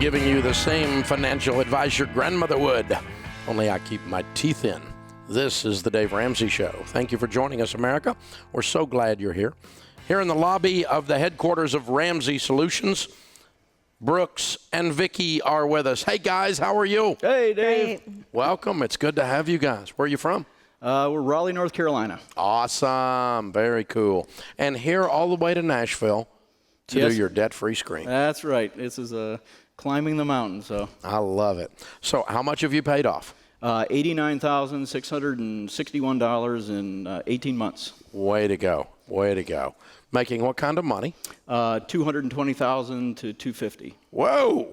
giving you the same financial advice your grandmother would, only I keep my teeth in. This is the Dave Ramsey Show. Thank you for joining us, America. We're so glad you're here. Here in the lobby of the headquarters of Ramsey Solutions, Brooks and Vickie are with us. Hey, guys, how are you? Hey, Dave. Great. Welcome. It's good to have you guys. Where are you from? We're Raleigh, North Carolina. Awesome. Very cool. And here all the way to Nashville to do your debt-free screen. That's right. This is climbing the mountain. So I love it. So how much have you paid off? $89,661 in 18 months. Way to go. Way to go. Making what kind of money? $220,000 to $250,000. Whoa.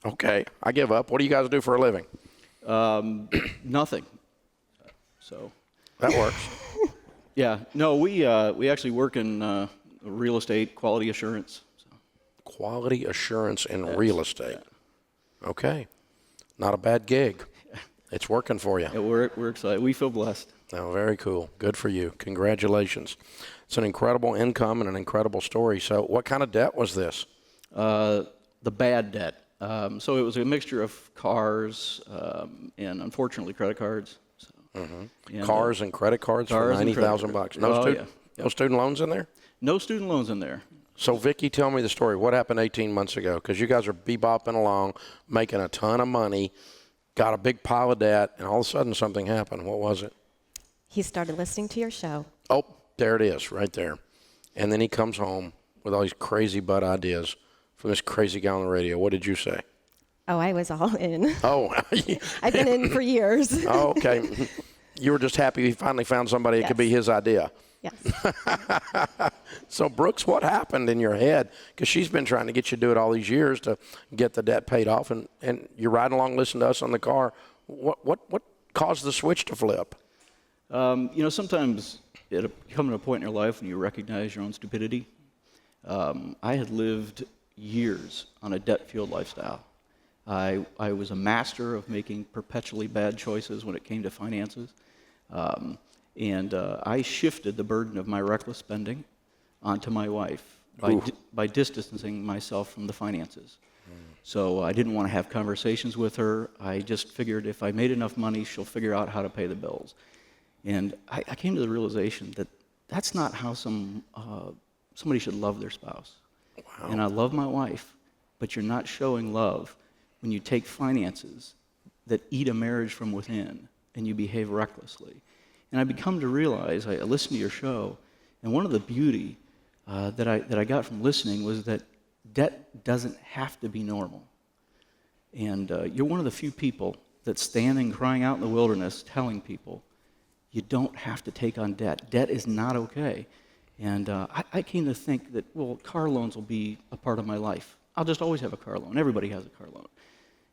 Okay. I give up. What do you guys do for a living? Nothing. So That works. yeah. No, we actually work in real estate quality assurance. So. Quality assurance in real estate. Yeah. Okay. Not a bad gig. It's working for you. Yeah, we're excited. We feel blessed. Oh, very cool. Good for you. Congratulations. It's an incredible income and an incredible story. So what kind of debt was this? The bad debt. So it was a mixture of cars and, unfortunately, credit cards. So, and, cars and credit cards for $90,000. No student loans in there? No student loans in there. So, Vickie, tell me the story. What happened 18 months ago? Because you guys are bebopping along, making a ton of money, got a big pile of debt, and all of a sudden something happened. What was it? He started listening to your show. Oh, there it is, right there. And then he comes home with all these crazy butt ideas from this crazy guy on the radio. What did you say? Oh, I was all in. Oh. I've been in for years. Oh, okay. You were just happy he finally found somebody that could be his idea. Yes. So, Brooks, what happened in your head? Because she's been trying to get you to do it all these years to get the debt paid off, and you're riding along listening to us on the car. What caused the switch to flip? Sometimes it comes to a point in your life when you recognize your own stupidity. I had lived years on a debt-fueled lifestyle. I was a master of making perpetually bad choices when it came to finances. And I shifted the burden of my reckless spending onto my wife by distancing myself from the finances. So I didn't want to have conversations with her. I just figured if I made enough money, she'll figure out how to pay the bills. And I came to the realization that that's not how somebody should love their spouse. Wow. And I love my wife, but you're not showing love when you take finances that eat a marriage from within and you behave recklessly. And I've come to realize, I listened to your show, and one of the beauty that I got from listening was that debt doesn't have to be normal. And you're one of the few people that's standing crying out in the wilderness telling people, you don't have to take on debt. Debt is not okay. And I came to think that, well, car loans will be a part of my life. I'll just always have a car loan. Everybody has a car loan.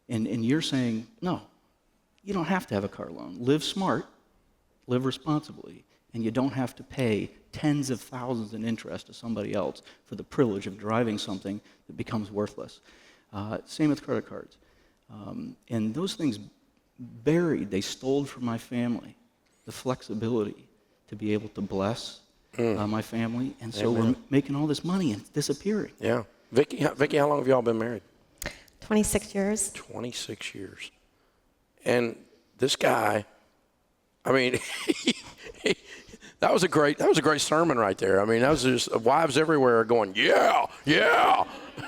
And you're saying, no, you don't have to have a car loan. Live smart, live responsibly, and you don't have to pay tens of thousands in interest to somebody else for the privilege of driving something that becomes worthless. Same with credit cards. And those things buried, they stole from my family the flexibility to be able to bless my family. And so we're making all this money and it's disappearing. Yeah. Vickie, how long have y'all been married? 26 years. 26 years. And this guy, I mean, that was a great sermon right there. I mean, that was just wives everywhere going, yeah.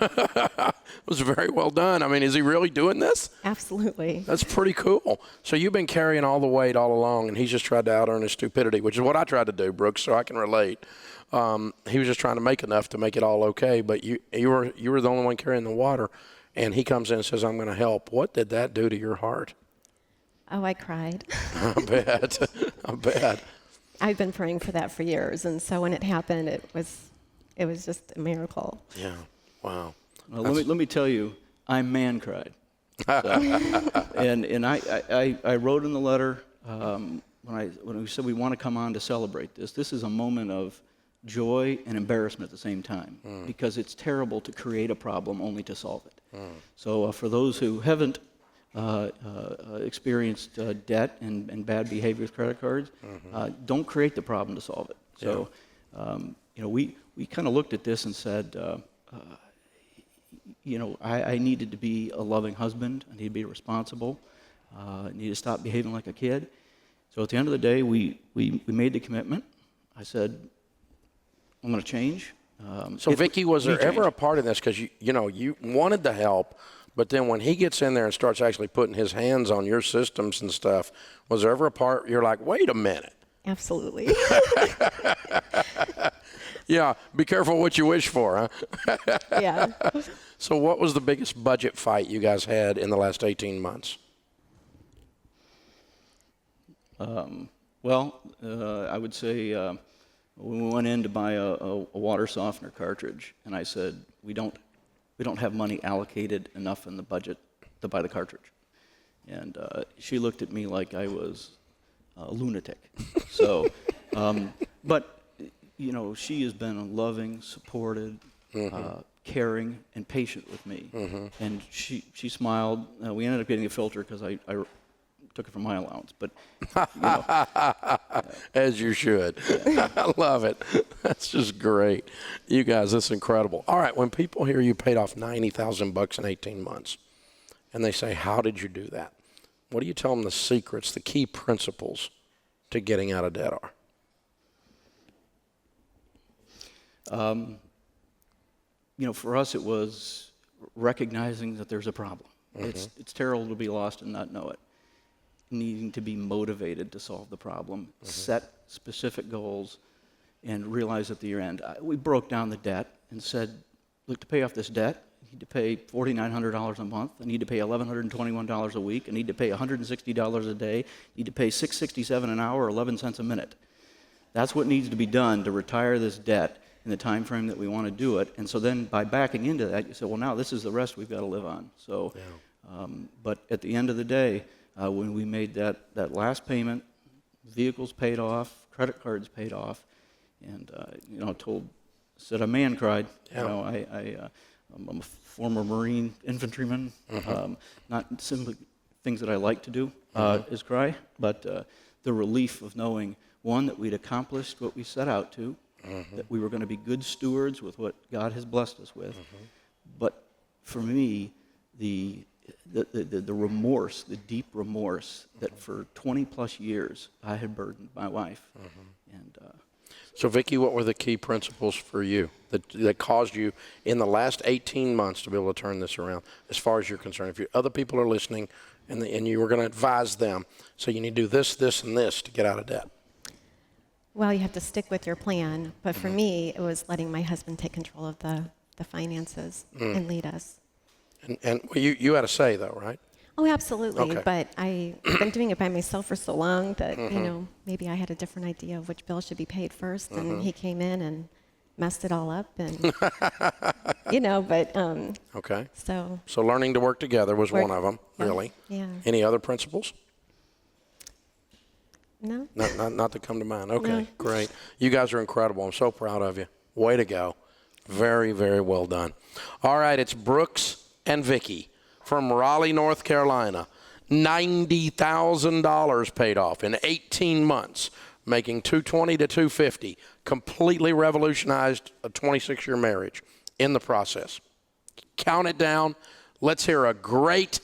It was very well done. I mean, is he really doing this? Absolutely. That's pretty cool. So you've been carrying all the weight all along, and he's just tried to out-earn his stupidity, which is what I tried to do, Brooks, so I can relate. He was just trying to make enough to make it all okay, but you were the only one carrying the water, and he comes in and says, I'm going to help. What did that do to your heart? Oh, I cried. I bet. I've been praying for that for years, and so when it happened, it was just a miracle. Yeah. Wow. Well, let me tell you, I man cried. So, and I wrote in the letter when we said we want to come on to celebrate this. This is a moment of joy and embarrassment at the same time because it's terrible to create a problem only to solve it. So for those who haven't experienced debt and bad behavior with credit cards, don't create the problem to solve it. So we kind of looked at this and said, I needed to be a loving husband. I needed to be responsible. I needed to stop behaving like a kid. So at the end of the day, we made the commitment. I said, I'm going to change. So Vickie, was there ever a part of this, because you wanted the help, but then when he gets in there and starts actually putting his hands on your systems and stuff, was there ever a part you're like, wait a minute? Absolutely. Yeah, be careful what you wish for, huh? Yeah. So what was the biggest budget fight you guys had in the last 18 months? I would say when we went in to buy a water softener cartridge, and I said, we don't have money allocated enough in the budget to buy the cartridge. And she looked at me like I was a lunatic. So, but she has been loving, supported, caring, and patient with me. And she smiled. We ended up getting a filter because I took it from my allowance, but as you should. I love it. That's just great. You guys, that's incredible. All right, when people hear you paid off $90,000 in 18 months, and they say, "How did you do that?" What do you tell them the secrets, the key principles to getting out of debt are? For us, it was recognizing that there's a problem. It's terrible to be lost and not know it. Needing to be motivated to solve the problem, set specific goals, and realize at the year end. We broke down the debt and said, look, to pay off this debt, I need to pay $4,900 a month. I need to pay $1,121 a week. I need to pay $160 a day. I need to pay $6.67 an hour or 11 cents a minute. That's what needs to be done to retire this debt in the time frame that we want to do it. And so then by backing into that, you say, well, now this is the rest we've got to live on. So, but at the end of the day, when we made that last payment, vehicles paid off, credit cards paid off, and said a man cried. Yeah. I'm a former Marine infantryman. Not simply things that I like to do is cry, but the relief of knowing, one, that we'd accomplished what we set out to, that we were going to be good stewards with what God has blessed us with. But for me, the remorse, the deep remorse that for 20 plus years I had burdened my wife. And so Vickie, what were the key principles for you that caused you in the last 18 months to be able to turn this around as far as you're concerned? If other people are listening and you were going to advise them, so you need to do this, this, and this to get out of debt. Well, you have to stick with your plan. But for me, it was letting my husband take control of the finances and lead us. And you had a say, though, right? Oh, absolutely. Okay. But I've been doing it by myself for so long that, maybe I had a different idea of which bill should be paid first. And he came in and messed it all up. And, but. Okay. So learning to work together was one of them, really. Yeah. Any other principles? No. Not to come to mind. Okay, No. Great. You guys are incredible. I'm so proud of you. Way to go. Very, very well done. All right, it's Brooks and Vickie from Raleigh, North Carolina. $90,000 paid off in 18 months, making $220 to $250. Completely revolutionized a 26-year marriage in the process. Count it down. Let's hear a great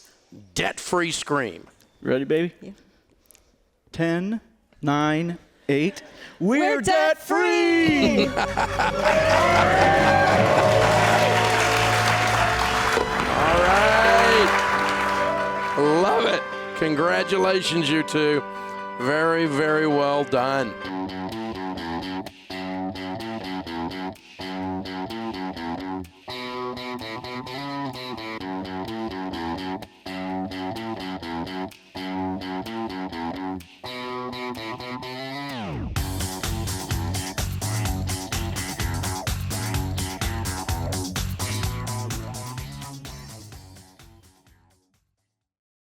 debt-free scream. ready, baby? Yeah. 10, 9, 8. We're debt-free! All right. Love it. Congratulations, you two. Very, very well done.